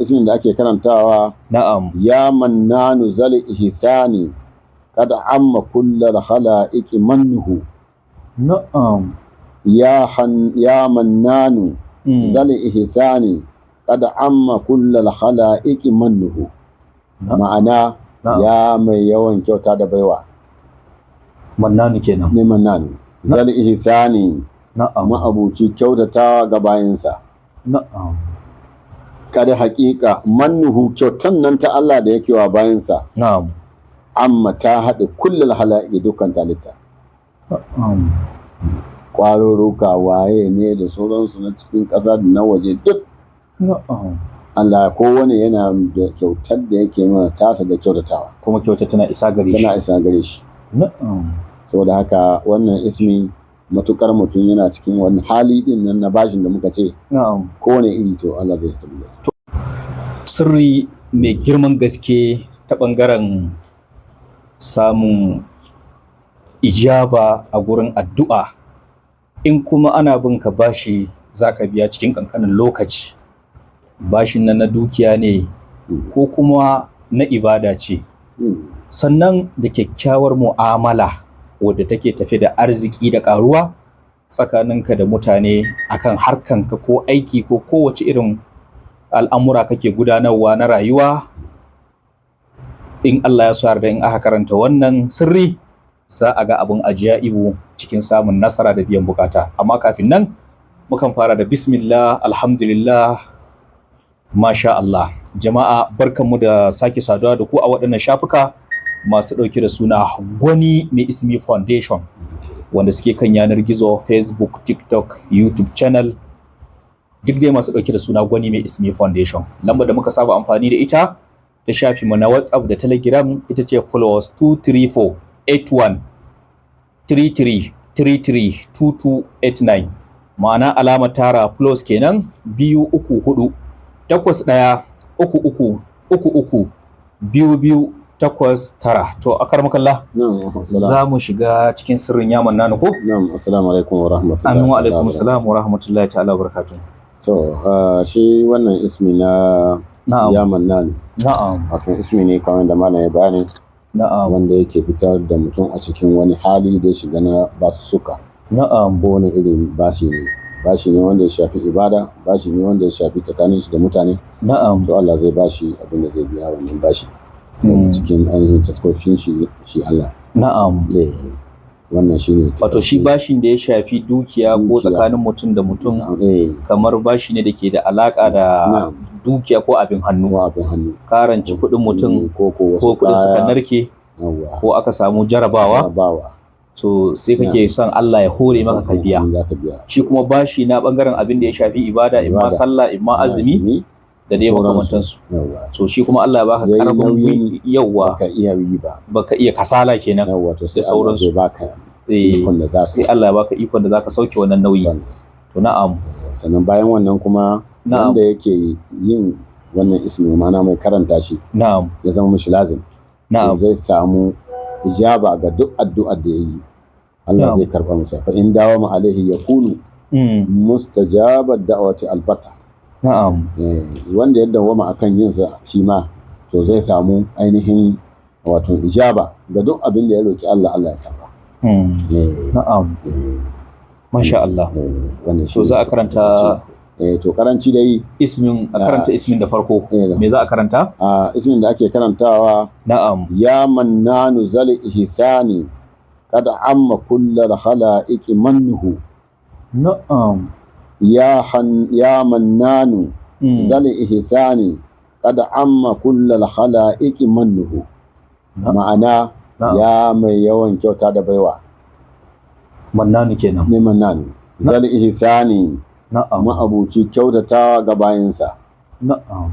ismin da ake karantawa na'am ya mannanu zal ihsani kad amma kullal khalaiqi mannuhu. na'am ya mannanu zal ihsani kad amma kullal khalaiqi mannuhu. Ma'ana ya mai yawan kyauta da baiwa. mannanu kenan. Ne mannanu zal ihsani ma'abuci kyautatawa ga bayansa. Na'am. Kada haƙiƙa mannuhu kyautan nan ta Allah da yake wa bayansa. Na'am. Amma ta haɗe kullum halaƙi dukkan talitta. Na'am. Ƙwarurruka waye ne da sauransu na cikin ƙasa da na waje duk. Na'am. Allah kowane yana da kyautar da yake mana tasa da kyautatawa. Kuma kyautar tana isa gare shi. Tana isa gare shi. Na'am. Saboda haka wannan ismi matukar mutum yana cikin wani hali din nan na bashin da muka ce. Na'am. Kowane iri to Allah zai tabbata. Sirri mai girman gaske ta ɓangaren samun ijaba a gurin addu'a, in kuma ana bin ka bashi za ka biya cikin ƙanƙanin lokaci, bashin nan na dukiya ne ko kuma na ibada ce, sannan da kyakkyawar mu'amala wadda take tafe da arziki da ƙaruwa tsakaninka da mutane akan harkanka ko aiki ko kowace irin al'amura kake gudanarwa na rayuwa. In Allah ya so yarda in aka karanta wannan sirri za a ga abin ajaibu cikin samun nasara da biyan bukata. Amma kafin nan mukan fara da bismillah, alhamdulillah, masha Allah. Jama'a barkanmu da sake saduwa da ku a waɗannan shafuka masu ɗauke da suna Gwani Mai Ismi Foundation, wanda suke kan yanar gizo, Facebook, TikTok, YouTube channel, duk dai masu ɗauke da suna Gwani Mai Ismi Foundation. Lambar da muka saba amfani da ita ta shafi mu na WhatsApp da Telegram ita ce +234 81 33 33 2289. Ma'ana alama tara plus kenan 234 81 33 33 22 8 9. To akar makalla za mu shiga cikin sirrin yaman nanu ko? Na'am, assalamu alaikum wa rahmatullahi. Amin wa alaikum assalam wa rahmatullahi ta'ala wa barakatuh. To shi wannan ismi na yaman nan. Na'am. Wato ismi ne kawai da malam ya bayani. Na'am. Wanda yake fitar da mutum a cikin wani hali da ya shiga na basussuka. Na'am. Ko wani irin bashi ne. Bashi ne wanda ya shafi ibada, bashi ne wanda ya shafi tsakanin shi da mutane. Na'am. To Allah zai bashi abin da zai biya wannan bashi. Daga cikin ainihin taskokin shi Allah. Na'am. Wannan shi ne. Wato shi bashin da ya shafi dukiya ko tsakanin mutum da mutum, kamar bashi ne da ke da alaka da dukiya ko abin hannu. Karanci kuɗin mutum ko kuɗin suka narke ko aka samu jarabawa. So sai kake son Allah ya hore maka ka biya. Shi kuma bashi na bangaren abin da ya shafi ibada, imma sallah, imma azumi da dai makamantansu. So shi kuma Allah ya baka karfin yawa baka iya kasala kenan da sauransu. Sai Allah ya baka ikon da zaka sauke wannan nauyi. To na'am. Sannan bayan wannan kuma wanda yake yin wannan ismi ma'ana mai karanta shi, na'am, ya zama mishi lazim, na'am, zai samu ijaba ga duk addu'ar da yayi. Allah zai karba masa. Fa in dawama alaihi yakunu mustajabat da'wati albata. Na'am. Wanda ya dawama akan yin sa shi ma to zai samu ainihin wato ijaba ga duk abin da ya roki Allah, Allah ya karba. Na'am. Masha Allah. So za a karanta to karanci dai ismin, a karanta ismin da farko. Me za a karanta? Ismin da ake karantawa, na'am, ya mannanu zal ihsani kad amma kullal khalaiqi mannuhu. Na'am. Ya mannanu zal ihsani kad amma kullal khalaiqi mannuhu. Ma'ana ya mai yawan kyauta da baiwa. Mannanu kenan. Ne mannanu zal ihsani ma'abuci kyautatawa ga bayansa. Na'am.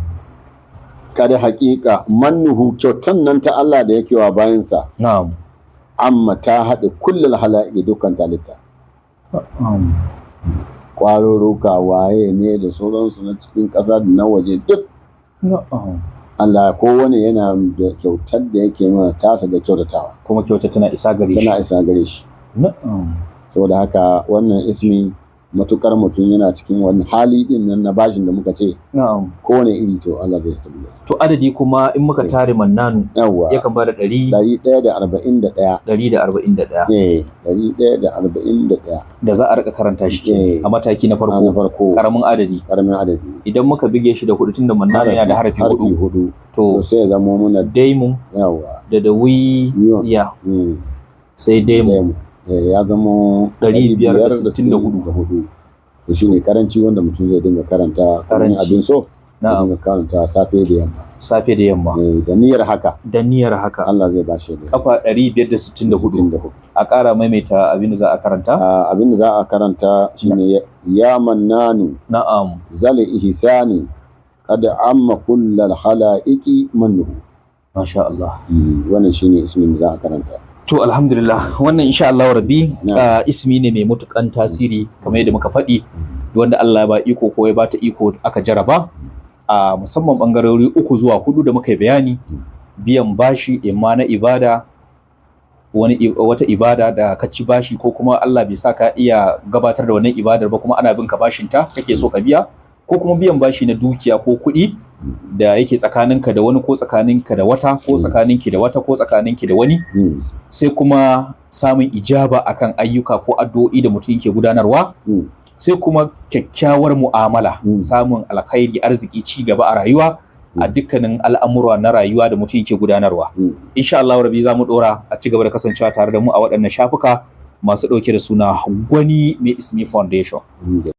Kada haƙiƙa mannuhu kyautan nan ta Allah da yake wa bayansa. Na'am. Amma ta haɗe kullum halaƙi dukkan talitta. Na'am. Ƙwarurruka waye ne da sauransu na cikin ƙasa da na waje duk. Na'am. Allah kowane yana da kyautar da yake mana tasa da kyautatawa. Kuma kyautar tana isa gare shi. Tana isa gare shi. Na'am. Saboda haka wannan ismi matukar mutum yana cikin wani hali din nan na bashin da muka ce na'am kowane iri to Allah zai tabbata. to adadi kuma in muka tare mannanu Yawwa yakan bada 141 141 eh 141 da za a rika karanta shi Eh. a mataki na na farko farko karamin adadi karamin adadi idan muka bige shi da hudu tunda mannanu yana da harafi hudu hudu to to sai ya zama muna daimu yawa da wi Yiwa. ya mm, sai daimu daimu. Ya zama 564. to shine karanci wanda mutum zai dinga karanta kuma Karanci. abin so ya na'am dinga karanta safe da yamma safe da yamma da niyyar haka da niyyar haka Allah zai bashi da kafa 564 a ƙara maimaita abin da za a karanta abin da za a karanta shine ya mannanu na'am zal ihsani qad amma kullal khalaiqi mannuhu masha Allah wannan shine ismin da za a karanta. to alhamdulillah wannan insha Allah rabbi ismi ne mai mutukan tasiri kamar yadda muka faɗi wanda Allah ya ba iko ko ya bata iko aka jaraba a musamman bangarori 3 zuwa 4 da muka yi bayani biyan bashi imma na ibada wata ibada da ka ci bashi ko kuma Allah bai sa ka iya gabatar da wannan ibadar ba kuma ana bin ka bashin ta kake so ka biya ko kuma biyan bashi na dukiya ko kuɗi da yake tsakaninka da wani ko tsakaninka da wata ko tsakaninki da wata ko tsakaninki da wani sai kuma samun ijaba akan ayyuka ko addu'o'i da mutum yake gudanarwa sai kuma kyakkyawar mu'amala samun alkhairi arziki ci gaba a rayuwa a dukkanin al'amura na rayuwa da mutum yake gudanarwa insha Allah rabbi za mu dora a ci gaba da kasancewa tare da mu a waɗannan shafuka masu ɗauke da suna Gwani Mai Ismi Foundation.